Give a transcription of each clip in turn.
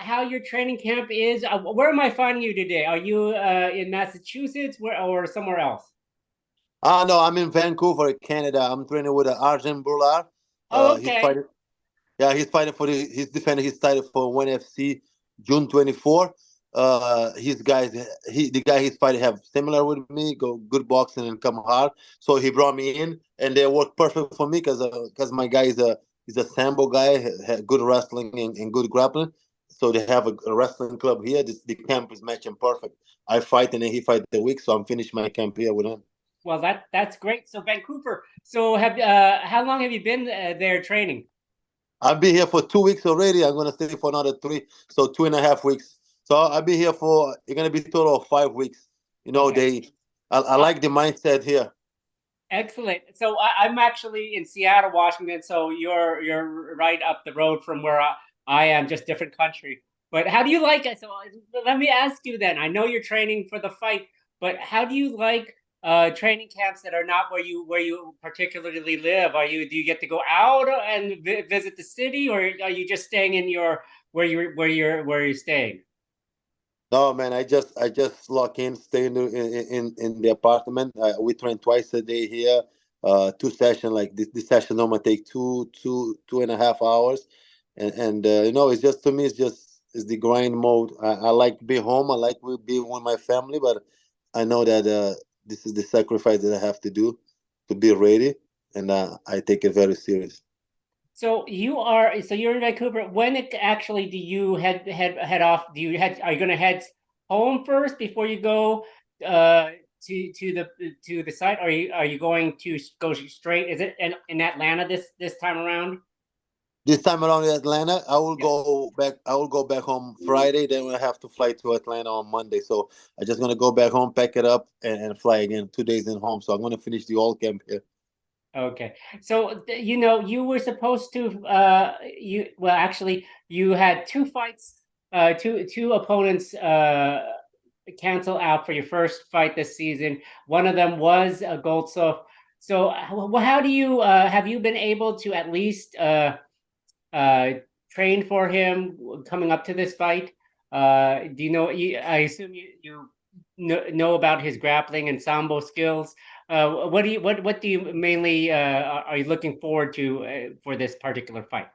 how your training camp is? Where am I finding you today? Are you in Massachusetts, or somewhere else? No, I'm in Vancouver, Canada. I'm training with Arjun Burlar. Oh, He's okay. fighting. Yeah, he's fighting for he's defending his title for ONE FC June 24. His guys, the guy he's fighting have similar with me, go good boxing and come hard. So he brought me in, and they work perfect for me because my guy is a sambo guy, good wrestling and good grappling. So they have a wrestling club here. The camp is matching perfect. I fight and then he fight the week, so I'm finished my camp here with him. Well, that's great. So Vancouver. So have how long have you been there training? I've been here for 2 weeks already. I'm gonna stay for another three, so 2.5 weeks. So I'll be here for it's gonna be a total of 5 weeks. You know, Okay. I Uh, like the mindset here. Excellent. So I'm actually in Seattle, Washington. So you're right up the road from where I am, just different country. But how do you like it? So let me ask you then. I know you're training for the fight, but how do you like training camps that are not where you particularly live? Do you get to go out and visit the city, or are you just staying in your where you're staying? No, man, I just lock in, stay in the apartment. We train twice a day here. Two session like this session normally take 2.5 hours, and you know it's just to me it's the grind mode. I like be home. I like be with my family, but I know that this is the sacrifice that I have to do to be ready, and I take it very serious. So you're in Vancouver. When actually do you head off? Are you going to head home first before you go uh to the site? Are you going to go straight? Is it in Atlanta this time around? This time around in Atlanta, I will Yeah. go back. I will go back home Friday. Then I have to fly to Atlanta on Monday. So I just gonna go back home, pack it up, and fly again. 2 days in home. So I'm gonna finish the all camp here. Okay. So you were supposed to you well actually you had two fights two opponents cancel out for your first fight this season. One of them was Goltsov. So how do you have you been able to at least uh train for him coming up to this fight? Do you know I assume you know about his grappling and sambo skills. What do you mainly are you looking forward to for this particular fight?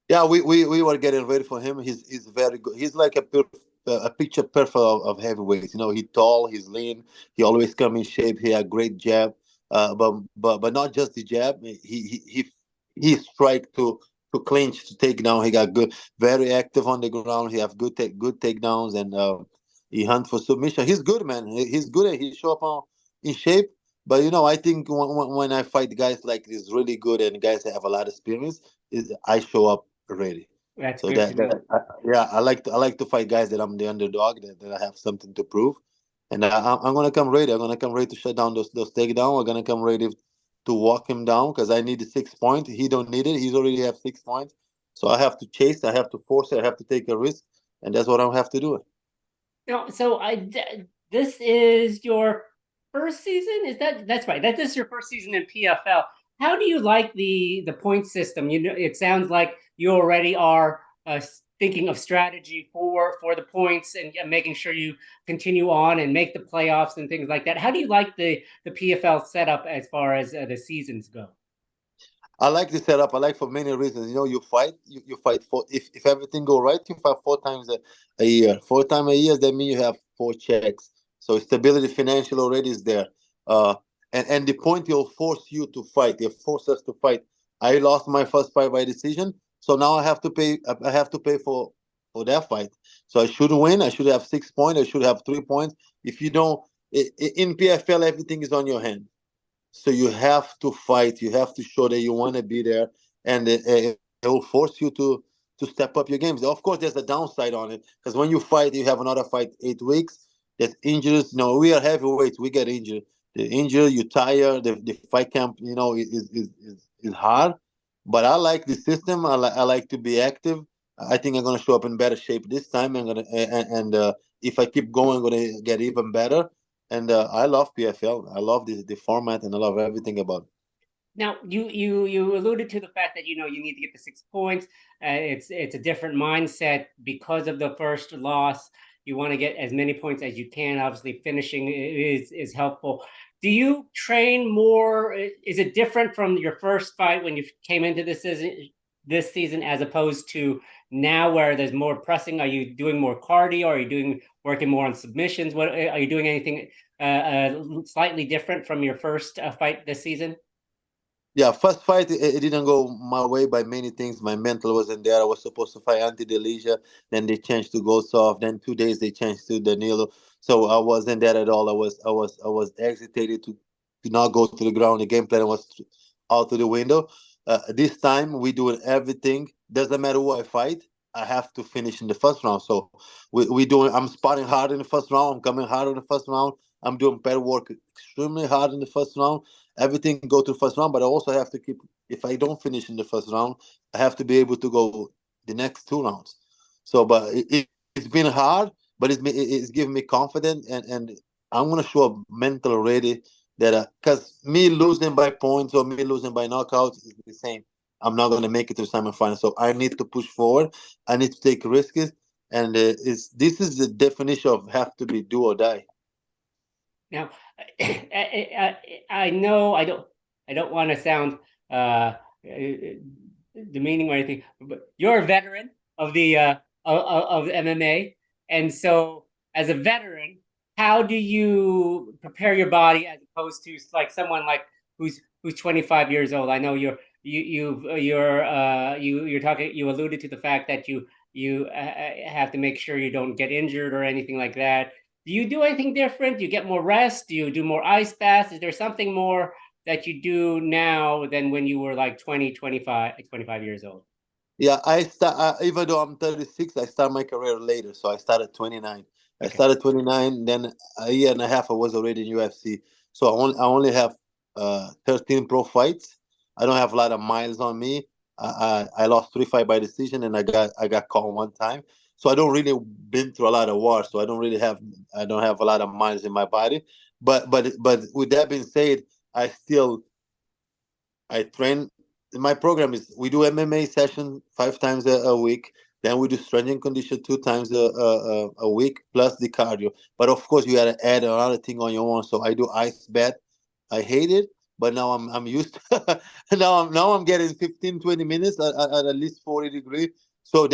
Yeah, we were getting ready for him. He's very good. He's like a picture perfect of heavyweights. You know, he's tall, he's lean, he always come in shape. He had great jab, but not just the jab. He strike to clinch to take down. He got good, very active on the ground. He have good takedowns and he hunt for submission. He's good, man. He's good and he show up in shape. But you know, I think when I fight guys like this, really good and guys that have a lot of experience, I show up ready. That's So good to know. yeah, I like to fight guys that I'm the underdog, that I have something to prove, and I'm gonna come ready. I'm gonna come ready to shut down those takedown. I'm gonna come ready to walk him down because I need the 6 point. He don't need it. He's already have 6 points, so I have to chase. I have to force it. I have to take a risk, and that's what I have to do. This is your first season. That's right? This is your first season in PFL. How do you like the point system? It sounds like you already are thinking of strategy for the points and making sure you continue on and make the playoffs and things like that. How do you like the PFL setup as far as the seasons go? I like the setup. I like for many reasons. You know, you fight for if everything go right, you fight 4 times a year. 4 times a year, that means you have 4 checks. So stability financial already is there. Uh, and the point will force you to fight. They force us to fight. I lost my first fight by decision, so now I have to pay. I have to pay for that fight. So I should win. I should have 6 points. I should have 3 points. If you don't, in PFL, everything is on your hand. So you have to fight. You have to show that you want to be there, and it will force you to step up your games. Of course, there's a downside on it because when you fight, you have another fight 8 weeks. There's injuries. No, we are heavyweights. We get injured. The injury, you tire. The fight camp, is hard. But I like the system. I like to be active. I think I'm gonna show up in better shape this time. I'm gonna and if I keep going, I'm gonna get even better. And I love PFL. I love the format and I love everything about it. Now, you alluded to the fact that you need to get the 6 points. It's a different mindset because of the first loss. You want to get as many points as you can. Obviously, finishing is helpful. Do you train more? Is it different from your first fight when you came into this season as opposed to now, where there's more pressing? Are you doing more cardio? Are you working more on submissions? What are you doing? Anything slightly different from your first fight this season? Yeah, first fight it didn't go my way by many things. My mental wasn't there. I was supposed to fight Anti Delija, then they changed to Goltsov. Then 2 days they changed to Danilo. So I wasn't there at all. I was hesitated to not go to the ground. The game plan was out to the window. This time we doing everything. Doesn't matter who I fight. I have to finish in the first round. So we doing. I'm sparring hard in the first round. I'm coming hard in the first round. I'm doing pad work extremely hard in the first round. Everything go to first round, but I also have to keep. If I don't finish in the first round, I have to be able to go the next 2 rounds. So, but it's been hard, but it's giving me confidence, and I'm gonna show up mental ready that because me losing by points or me losing by knockouts is the same. I'm not gonna make it to the semifinal, so I need to push forward. I need to take risks, and this is the definition of have to be do or die. Now, I know I don't want to sound demeaning or anything, but you're a veteran of the of MMA, and so as a veteran, how do you prepare your body as opposed to like someone like who's 25 years old? I know you're talking. You alluded to the fact that you have to make sure you don't get injured or anything like that. Do you do anything different? Do you get more rest? Do you do more ice baths? Is there something more that you do now than when you were like 20, 25 years old? Yeah, I start. Even though I'm 36, I start my career later. So I started 29. I Okay. started 29. Then a year and a half, I was already in UFC. So I only have 13 pro fights. I don't have a lot of miles on me. I lost 3 fights by decision, and I got caught one time. So I don't really been through a lot of wars. So I don't have a lot of miles in my body. But with that being said, I train. My program is we do MMA session 5 times a week. Then we do strength and condition 2 times a week plus the cardio. But of course, you gotta add another thing on your own. So I do ice bath. I hate it, but now I'm used. Now I'm getting 15 20 minutes at least 40 degrees. So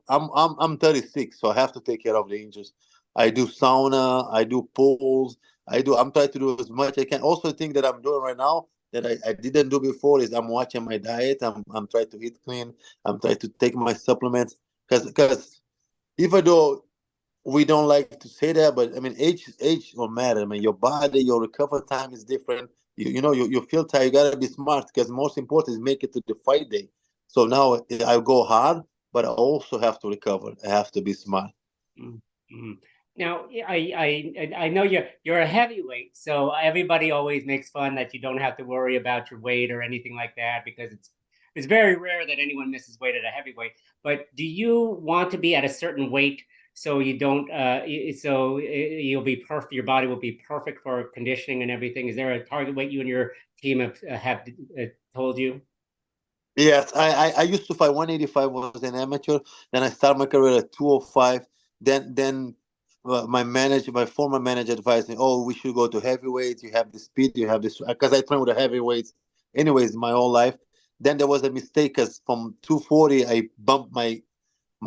I'm 36, so I have to take care of the injuries. I do sauna. I do pools. I'm trying to do as much I can. Also, the thing that I'm doing right now that I didn't do before is I'm watching my diet. I'm trying to eat clean. I'm trying to take my supplements because even though we don't like to say that, but I mean age don't matter. I mean your body, your recovery time is different. You feel tired. You gotta be smart because most important is make it to the fight day. So now I go hard, but I also have to recover. I have to be smart. Mm-hmm. Now, I know you're a heavyweight, so everybody always makes fun that you don't have to worry about your weight or anything like that because it's very rare that anyone misses weight at a heavyweight. But do you want to be at a certain weight so you don't you'll be perfect, your body will be perfect for conditioning and everything? Is there a target weight you and your team have told you? Yes, I used to fight 185 was an amateur. Then I started my career at 205. Then my former manager advised me, oh, we should go to heavyweights. You have the speed, you have this because I trained with the heavyweights anyways my whole life. Then there was a mistake because from 240 I bumped my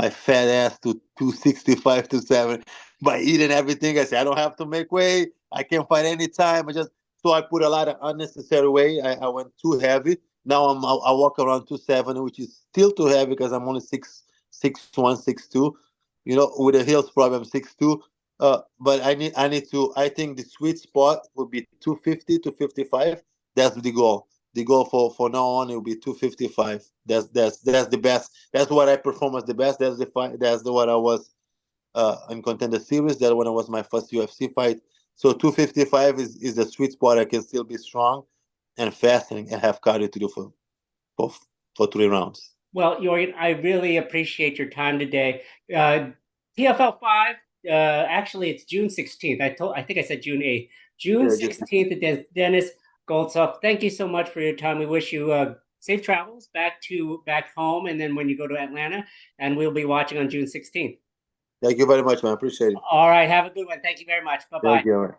fat ass to 265 to 7 by eating everything. I said I don't have to make weight. I can fight anytime. I put a lot of unnecessary weight. I went too heavy. Now I walk around 270, which is still too heavy because I'm only 6'1", 6'2". With the heels problem 6'2". But I need to. I think the sweet spot would be 250 to 55. That's the goal. The goal for now on it will be 255. That's the best. That's what I perform as the best. That's the fight. That's the what I was in Contender Series. That when I was my first UFC fight. So 255 is the sweet spot. I can still be strong and fast and have cardio to do for, for 3 rounds. Well, Jorgen, I really appreciate your time today. Uh, PFL 5, actually, it's June 16th. I think I said June 8th. June Yeah, just 16th at Dennis. Goltsov, thank you so much for your time. We wish you safe travels back home, and then when you go to Atlanta, and we'll be watching on June 16th. Thank you very much, man. Appreciate it. All right, have a good one. Thank you very much. Bye bye. Thank you.